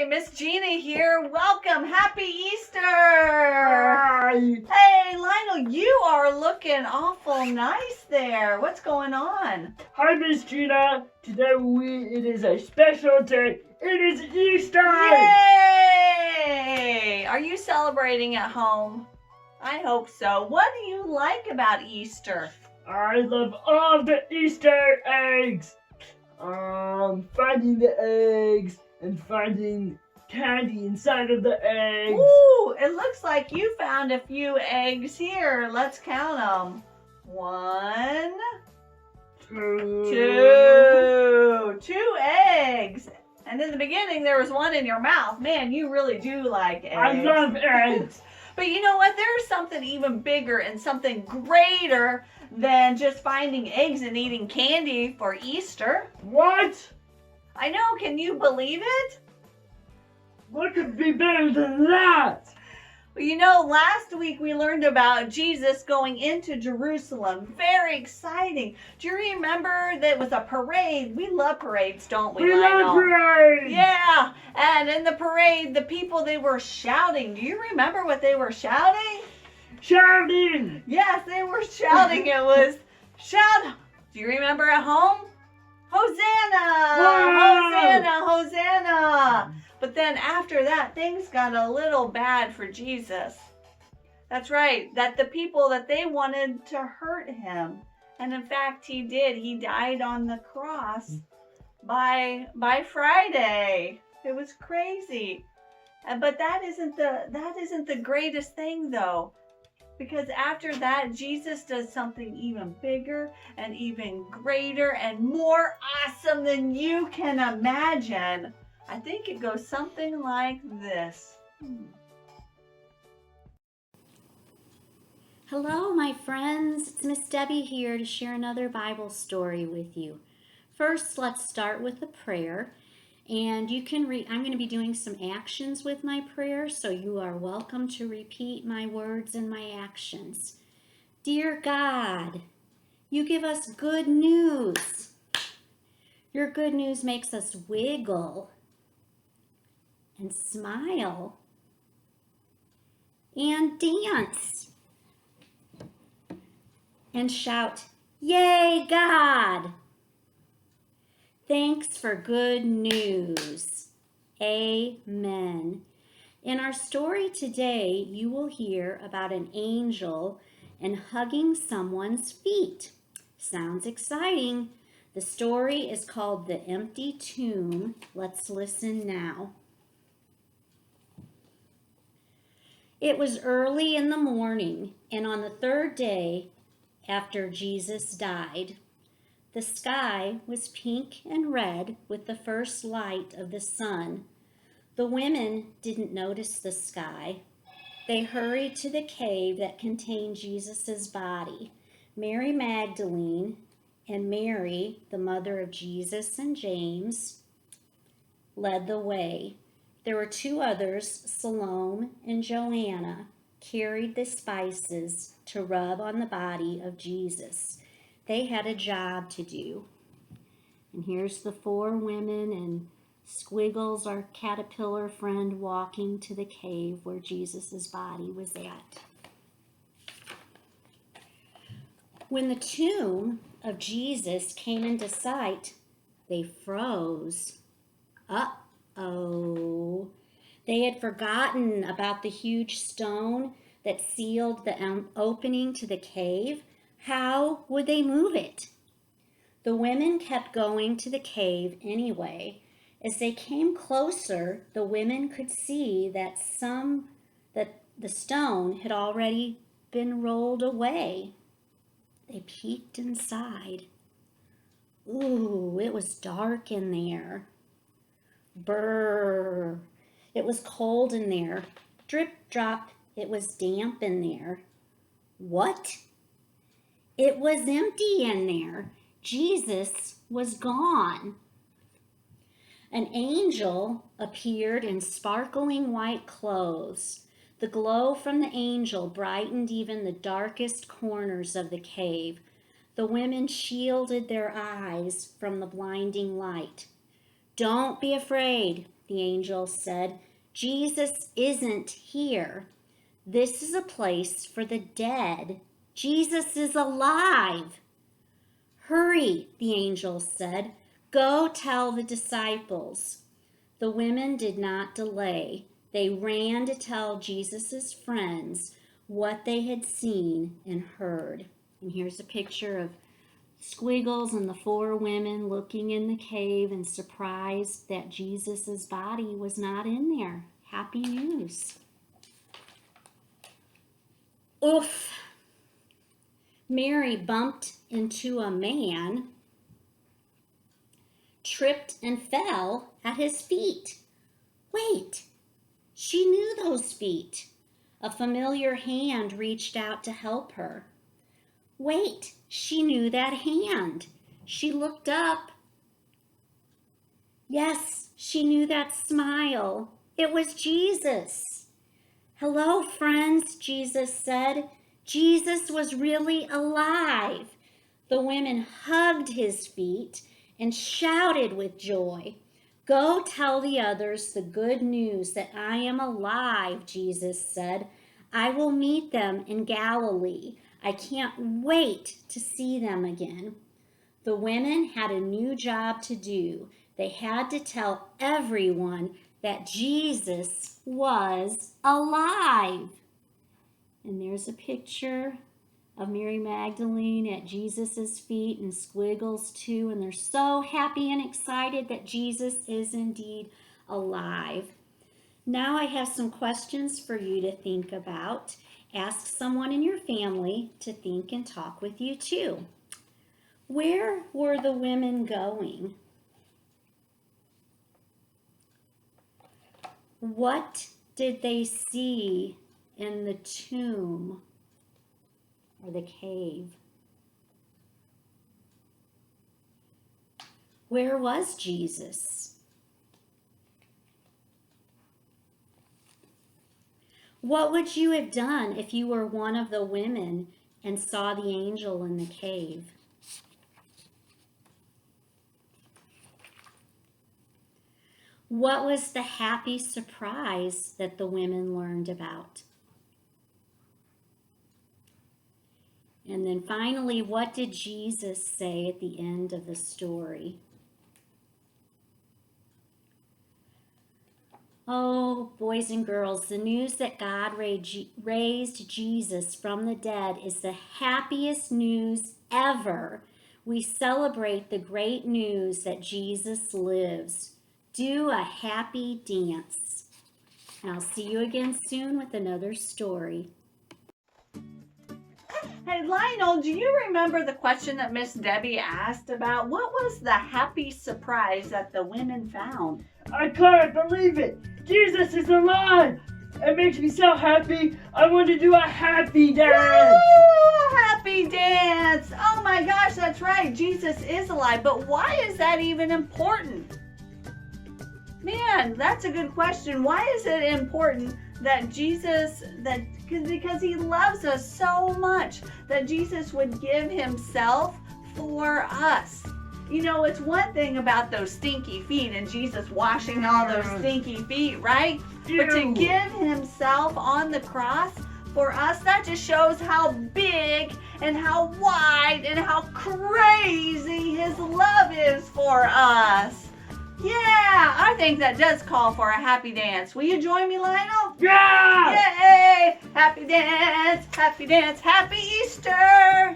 Hey, Miss Gina here. Welcome. Happy Easter. Hi. Hey, Lionel, you are looking awful nice there. What's going on? Hi, Miss Gina. Today it is a special day. It is Easter. Yay! Are you celebrating at home? I hope so. What do you like about Easter? I love all the Easter eggs. Finding the eggs and finding candy inside of the eggs. Ooh, it looks like you found a few eggs here. Let's count them. 1, 2. 2 eggs. And in the beginning, there was one in your mouth. Man, you really do like eggs. I love eggs. But you know what? There's something even bigger and something greater than just finding eggs and eating candy for Easter. What? I know. Can you believe it? What could be better than that? Well, you know, last week we learned about Jesus going into Jerusalem. Very exciting. Do you remember that was a parade? We love parades, don't we? We love parades. Yeah. And in the parade, the people, they were shouting. Do you remember what they were shouting? Shouting. Yes, they were shouting. It was shout. Do you remember at home? Hosanna! Wow. Hosanna! Hosanna! But then after that, things got a little bad for Jesus. That's right, that the people that they wanted to hurt him. And in fact, he did. He died on the cross by Friday. It was crazy. But that isn't the greatest thing though. Because after that, Jesus does something even bigger and even greater and more awesome than you can imagine. I think it goes something like this. Hello, my friends. It's Miss Debbie here to share another Bible story with you. First, let's start with a prayer. And you can I'm going to be doing some actions with my prayer, so you are welcome to repeat my words and my actions. Dear God, you give us good news. Your good news makes us wiggle and smile and dance and shout, "Yay, God!" Thanks for good news. Amen. In our story today, you will hear about an angel and hugging someone's feet. Sounds exciting. The story is called The Empty Tomb. Let's listen now. It was early in the morning, and on the third day after Jesus died, the sky was pink and red with the first light of the sun. The women didn't notice the sky. They hurried to the cave that contained Jesus' body. Mary Magdalene and Mary, the mother of Jesus and James, led the way. There were 2 others, Salome and Joanna, carried the spices to rub on the body of Jesus. They had a job to do. And here's the 4 women and Squiggles, our caterpillar friend, walking to the cave where Jesus' body was at. When the tomb of Jesus came into sight, they froze. Uh-oh. They had forgotten about the huge stone that sealed the opening to the cave. How would they move it? The women kept going to the cave anyway. As they came closer, the women could see that the stone had already been rolled away. They peeked inside. Ooh, it was dark in there. Brrr. It was cold in there. Drip, drop. It was damp in there. What? It was empty in there. Jesus was gone. An angel appeared in sparkling white clothes. The glow from the angel brightened even the darkest corners of the cave. The women shielded their eyes from the blinding light. "Don't be afraid," the angel said. "Jesus isn't here. This is a place for the dead. Jesus is alive." "Hurry," the angel said. "Go tell the disciples." The women did not delay. They ran to tell Jesus' friends what they had seen and heard. And here's a picture of Squiggles and the 4 women looking in the cave and surprised that Jesus' body was not in there. Happy news. Oof. Mary bumped into a man, tripped and fell at his feet. Wait, she knew those feet. A familiar hand reached out to help her. Wait, she knew that hand. She looked up. Yes, she knew that smile. It was Jesus. "Hello, friends," Jesus said. Jesus was really alive. The women hugged his feet and shouted with joy. "Go tell the others the good news that I am alive," Jesus said. "I will meet them in Galilee. I can't wait to see them again." The women had a new job to do. They had to tell everyone that Jesus was alive. And there's a picture of Mary Magdalene at Jesus' feet and Squiggles too. And they're so happy and excited that Jesus is indeed alive. Now I have some questions for you to think about. Ask someone in your family to think and talk with you too. Where were the women going? What did they see in the tomb or the cave? Where was Jesus? What would you have done if you were one of the women and saw the angel in the cave? What was the happy surprise that the women learned about? And then finally, what did Jesus say at the end of the story? Oh, boys and girls, the news that God raised Jesus from the dead is the happiest news ever. We celebrate the great news that Jesus lives. Do a happy dance. And I'll see you again soon with another story. Hey, Lionel, do you remember the question that Miss Debbie asked about what was the happy surprise that the women found? I can't believe it! Jesus is alive! It makes me so happy. I want to do a happy dance. Woo! Happy dance! Oh my gosh, that's right. Jesus is alive. But why is that even important? Man, that's a good question. Why is it important that because he loves us so much that Jesus would give himself for us. You know, it's one thing about those stinky feet and Jesus washing all those stinky feet, right? Ew. But to give himself on the cross for us, that just shows how big and how wide and how crazy his love is for us. Yeah, I think that does call for a happy dance. Will you join me, Lionel? Yeah! Yay! Happy dance, happy Easter!